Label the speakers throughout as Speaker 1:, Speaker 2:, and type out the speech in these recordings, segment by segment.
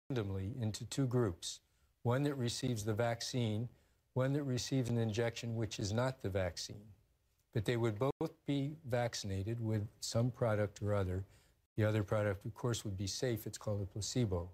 Speaker 1: randomly into two groups, one that receives the vaccine, one that receives an injection which is not the vaccine. But they would both be vaccinated with some product or other. The other product, of course, would be safe. It's called a placebo.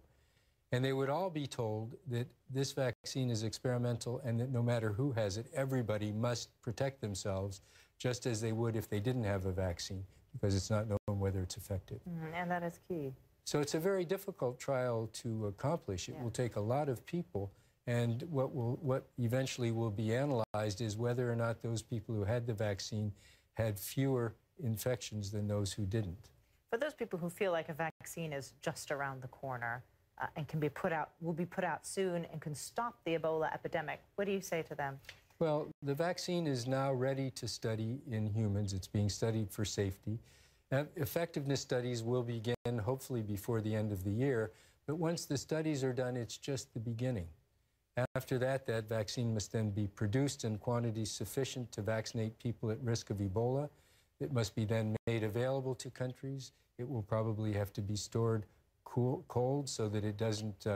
Speaker 1: And they would all be told that this vaccine is experimental and that no matter who has it, everybody must protect themselves just as they would if they didn't have a vaccine, because it's not known whether it's effective.
Speaker 2: And that is key.
Speaker 1: So it's a very difficult trial to accomplish. It will take a lot of people, and what eventually will be analyzed is whether or not those people who had the vaccine had fewer infections than those who didn't.
Speaker 2: For those people who feel like a vaccine is just around the corner and will be put out soon and can stop the Ebola epidemic, what do you say to them?
Speaker 1: Well, the vaccine is now ready to study in humans. It's being studied for safety. Effectiveness studies will begin hopefully before the end of the year, but once the studies are done, it's just the beginning. After that, that vaccine must then be produced in quantities sufficient to vaccinate people at risk of Ebola. It must be then made available to countries. It will probably have to be stored cold so that it doesn't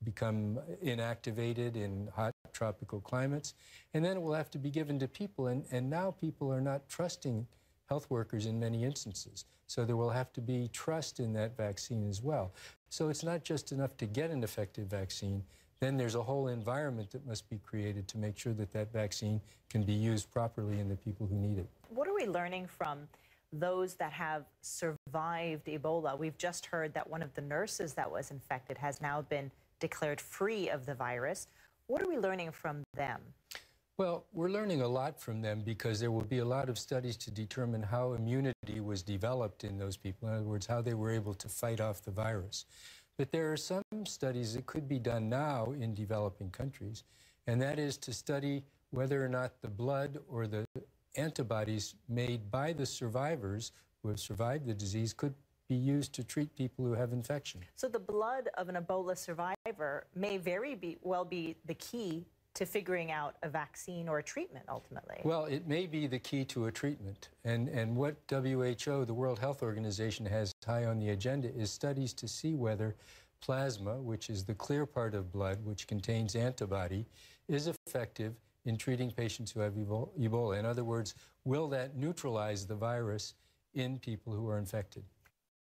Speaker 1: become inactivated in hot tropical climates. And then it will have to be given to people. And now people are not trusting health workers in many instances. So there will have to be trust in that vaccine as well. So it's not just enough to get an effective vaccine. Then there's a whole environment that must be created to make sure that that vaccine can be used properly in the people who need it.
Speaker 2: What are we learning from those that have survived Ebola? We've just heard that one of the nurses that was infected has now been declared free of the virus. What are we learning from them?
Speaker 1: Well, we're learning a lot from them because there will be a lot of studies to determine how immunity was developed in those people. In other words, how they were able to fight off the virus. But there are some studies that could be done now in developing countries, and that is to study whether or not the blood or the antibodies made by the survivors who have survived the disease could be used to treat people who have infection.
Speaker 2: So the blood of an Ebola survivor may well be the key to figuring out a vaccine or a treatment, ultimately.
Speaker 1: Well, it may be the key to a treatment. And what WHO, the World Health Organization, has high on the agenda is studies to see whether plasma, which is the clear part of blood, which contains antibody, is effective in treating patients who have Ebola. In other words, will that neutralize the virus in people who are infected?